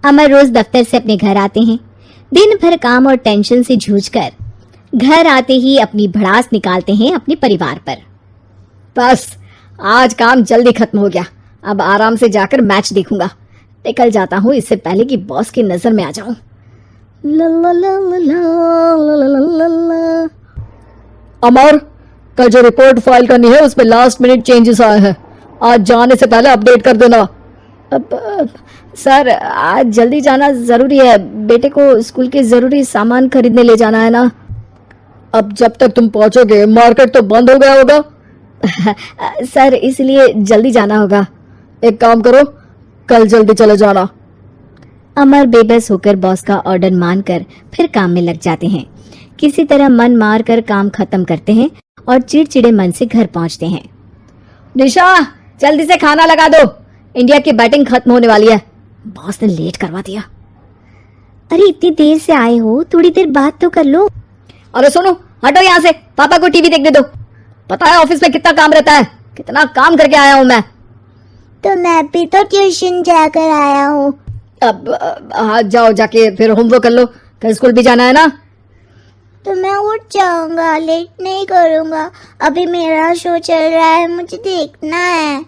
अमर रोज दफ्तर से अपने घर आते हैं। दिन भर काम और टेंशन से जूझकर घर आते ही अपनी भड़ास निकालते हैं अपने परिवार पर। बस आज काम जल्दी खत्म हो गया, अब आराम से जाकर मैच देखूंगा। निकल जाता हूँ इससे पहले कि बॉस की नजर में आ जाऊं। अमर, कल जो रिपोर्ट फाइल करनी है उसमें लास्ट मिनट चेंजेस आए हैं, आज जाने से पहले अपडेट कर देना। सर आज जल्दी जाना जरूरी है, बेटे को स्कूल के जरूरी सामान खरीदने ले जाना है ना। अब जब तक तुम पहुंचोगे मार्केट तो बंद हो गया होगा। सर इसलिए जल्दी जाना होगा। एक काम करो, कल जल्दी चले जाना। अमर बेबस होकर बॉस का ऑर्डर मानकर फिर काम में लग जाते हैं। किसी तरह मन मार कर काम खत्म करते हैं और चिड़चिड़े मन से घर पहुंचते हैं। निशा जल्दी से खाना लगा दो, इंडिया की बैटिंग खत्म होने वाली है। बॉस ने लेट करवा दिया। अरे इतनी देर से आए हो, थोड़ी देर बात तो कर लो। अरे सुनो, हटो यहाँ से, पापा को टीवी देखने दो। पता है ऑफिस में कितना काम रहता है, कितना काम करके आया हूँ मैं। तो मैं भी तो ट्यूशन जाकर आया हूँ। अब हाँ जाओ, जाके फिर होमवर्क कर लो, कल स्कूल भी जाना है ना। तो मैं उठ जाऊंगा, लेट नहीं करूंगा, अभी मेरा शो चल रहा है, मुझे देखना है।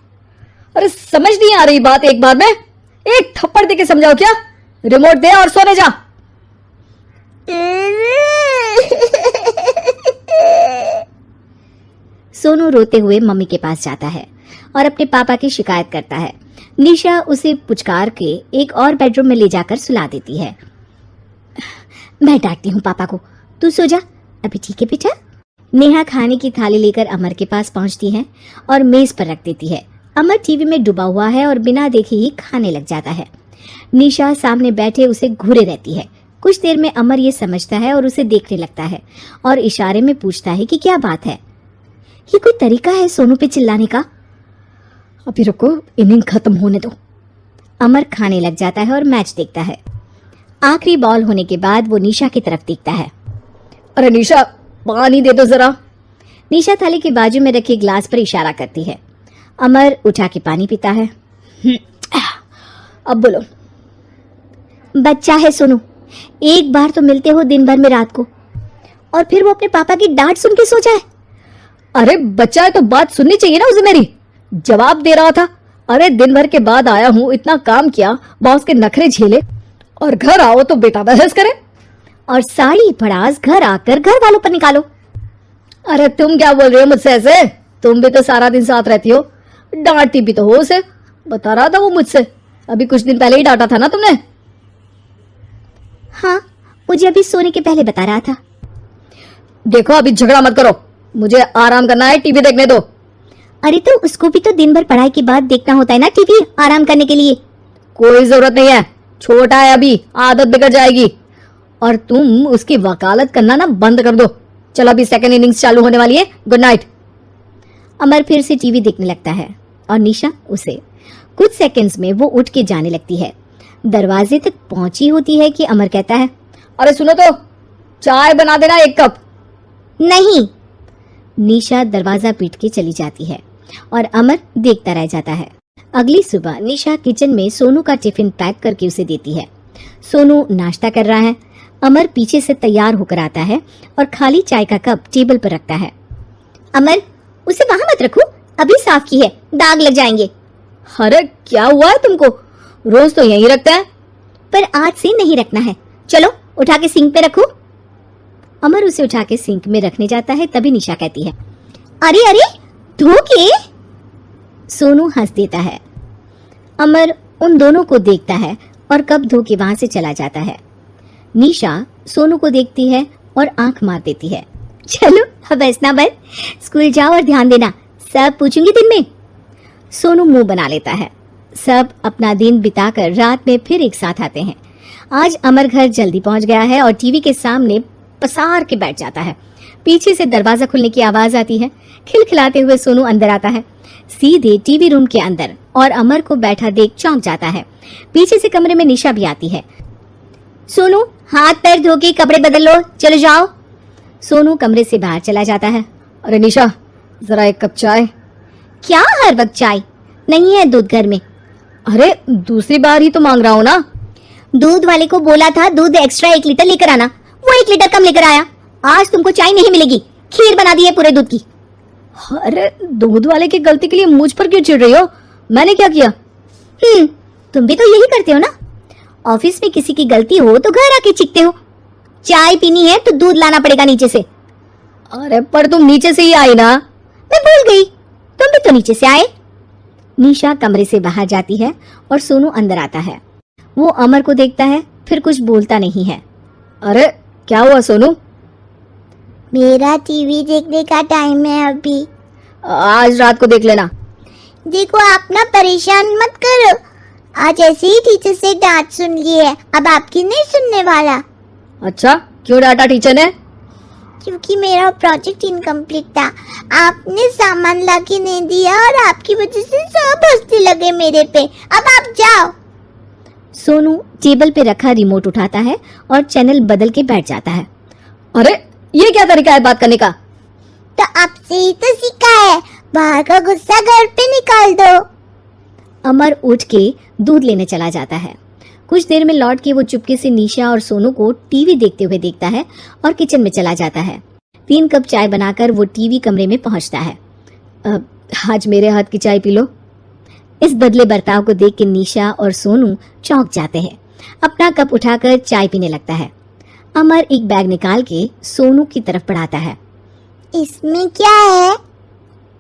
अरे समझ नहीं आ रही बात एक बार में, एक थप्पड़ दे के समझाओ क्या। रिमोट दे और सोने जा। सोनू रोते हुए मम्मी के पास जाता है और अपने पापा की शिकायत करता है। निशा उसे पुचकार के एक और बेडरूम में ले जाकर सुला देती है। मैं डांटती हूँ पापा को, तू सो जा अभी, ठीक है बेटा। नेहा खाने की थाली लेकर अमर के पास पहुंचती है और मेज पर रख देती है। अमर टीवी में डूबा हुआ है और बिना देखे ही खाने लग जाता है। निशा सामने बैठे उसे घूरे रहती है। कुछ देर में अमर ये समझता है और उसे देखने लगता है और इशारे में पूछता है कि क्या बात है। ये कोई तरीका है सोनू पे चिल्लाने का? अभी रुको, इनिंग खत्म होने दो। अमर खाने लग जाता है और मैच देखता है। आखिरी बॉल होने के बाद वो निशा की तरफ देखता है। अरे निशा पानी दे दो जरा। निशा थाली के बाजू में रखे ग्लास पर इशारा करती है। अमर उठा के पानी पीता है। अब बोलो। बच्चा है सोनू, एक बार तो मिलते हो दिन भर में रात को, और फिर वो अपने पापा की डांट सुन के सो जाए। अरे बच्चा है तो बात सुननी चाहिए ना उसे मेरी, जवाब दे रहा था। अरे दिन भर के बाद आया हूँ, इतना काम किया, बॉस के नखरे झेले, और घर आओ तो बेटा बहस करे और साड़ी फड़ास घर आकर घर वालों पर निकालो। अरे तुम क्या बोल रही हो मुझसे ऐसे? तुम भी तो सारा दिन साथ रहती हो, डांटती भी तो हो उसे। बता रहा था वो मुझसे, अभी कुछ दिन पहले ही डांटा था ना तुमने। हाँ, मुझे अभी सोने के पहले बता रहा था। देखो अभी झगड़ा मत करो, मुझे आराम करना है, टीवी देखने दो। अरे तो उसको भी तो दिन भर पढ़ाई के बाद देखना होता है ना टीवी, आराम करने के लिए। कोई जरूरत नहीं है, छोटा है अभी, आदत बिगड़ जाएगी। और तुम उसकी वकालत करना ना बंद कर दो। चलो अभी सेकंड इनिंग्स चालू होने वाली है, गुड नाइट। अमर फिर से टीवी देखने लगता है और निशा उसे। कुछ सेकंड्स में वो उठ के जाने लगती है। दरवाजे तक पहुंची होती है कि अमर कहता है, अरे सुनो तो, चाय बना देना 1 कप। नहीं। निशा दरवाजा पीट के चली जाती है और अमर देखता रह जाता है। अगली सुबह निशा किचन में सोनू का टिफिन पैक करके उसे देती है। सोनू नाश्ता कर रहा है। अमर पीछे से तैयार होकर आता है और खाली चाय का कप टेबल पर रखता है। अमर, उसे वहां मत रखो, अभी साफ की है, दाग लग जाएंगे। अरे क्या हुआ है तुमको, रोज तो यहीं रखते हैं। पर आज से नहीं रखना है, चलो उठा के सिंक पे रखो। अमर उसे उठा के सिंक में रखने जाता है, तभी निशा कहती है, अरे अरे धो के। सोनू हंस देता है। अमर उन दोनों को देखता है और कप धो के वहां से चला जाता है। निशा सोनू को देखती है और आंख मार देती है। चलो अब हंसना बंद, स्कूल जाओ और ध्यान देना, सब पूछूंगी दिन में। सोनू मुंह बना लेता है। सब अपना दिन बिताकर रात में फिर एक साथ आते हैं। आज अमर घर जल्दी पहुंच गया है और टीवी के सामने पसार के बैठ जाता है। पीछे से दरवाजा खुलने की आवाज आती है। खिलखिलाते हुए सोनू अंदर आता है, सीधे टीवी रूम के अंदर, और अमर को बैठा देख चौंक जाता है। पीछे से कमरे में निशा भी आती है। सोनू, हाथ पैर धो के कपड़े बदल लो, चलो जाओ। सोनू कमरे से बाहर चला जाता है। अरे निशा, जरा 1 कप चाय। क्या हर वक्त चाय? नहीं है दूध घर में। अरे दूसरी बार ही तो मांग रहा हूँ ना। दूध वाले को बोला था दूध एक्स्ट्रा 1 लीटर लेकर आना, वो 1 लीटर कम लेकर आया। आज तुमको चाय नहीं मिलेगी, खीर बना दी है पूरे दूध की। अरे दूध वाले की गलती के लिए मुझ पर क्यों चिढ़ रही हो? मैंने क्या किया? तुम भी तो यही करते हो ना। ऑफिस में किसी की गलती हो तो घर आके चीखते हो। चाय पीनी है तो दूध लाना पड़ेगा नीचे से। अरे पर तुम नीचे से ही आई ना। मैं भूल गई, तुम भी तो नीचे से आए। निशा कमरे से बाहर जाती है और सोनू अंदर आता है। वो अमर को देखता है, फिर कुछ बोलता नहीं है। अरे क्या हुआ सोनू? मेरा टीवी देखने का टाइम है अभी। आज रात को देख लेना। देखो आप ना परेशान मत करो, आज ऐसे ही टीचर से डांट सुन ली है, अब आपकी नहीं सुनने वाला। अच्छा क्यों डांटा टीचर ने? क्योंकि मेरा प्रोजेक्ट इनकम्प्लीट था, आपने सामान लाके नहीं दिया और आपकी वजह से सब हंसने लगे मेरे पे। अब आप जाओ। सोनू टेबल पे रखा रिमोट उठाता है और चैनल बदल के बैठ जाता है। अरे ये क्या तरीका है बात करने का? तो आपसे ही तो सीखा है, बाहर का गुस्सा घर पे निकाल दो। अमर उठ के दूध लेने चला जाता है। कुछ देर में लौट के वो चुपके से निशा और सोनू को टीवी देखते हुए देखता है और किचन में चला जाता है। 3 कप चाय बनाकर वो टीवी कमरे में पहुंचता है। आज मेरे हाथ की चाय पी लो। इस बदले बर्ताव को देख के निशा और सोनू चौंक जाते हैं। अपना कप उठाकर चाय पीने लगता है। अमर एक बैग निकाल के सोनू की तरफ बढ़ाता है। इसमें क्या है?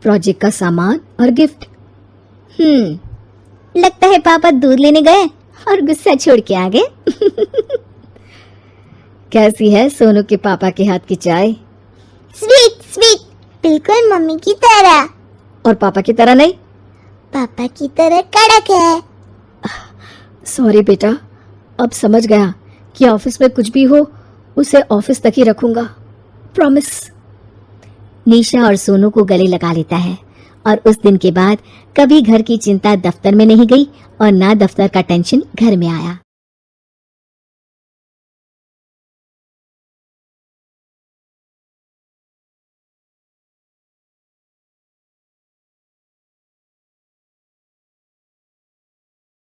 प्रोजेक्ट का सामान और गिफ्ट। लगता है पापा दूध लेने गए और गुस्सा छोड़ के आ गए। कैसी है सोनू के पापा के हाथ की चाय? स्वीट स्वीट, बिल्कुल मम्मी की तरह। और पापा की तरह नहीं? पापा की तरह कड़क है। सॉरी बेटा, अब समझ गया कि ऑफिस में कुछ भी हो उसे ऑफिस तक ही रखूंगा, प्रॉमिस। निशा और सोनू को गले लगा लेता है और उस दिन के बाद कभी घर की चिंता दफ्तर में नहीं गई और ना दफ्तर का टेंशन घर में आया।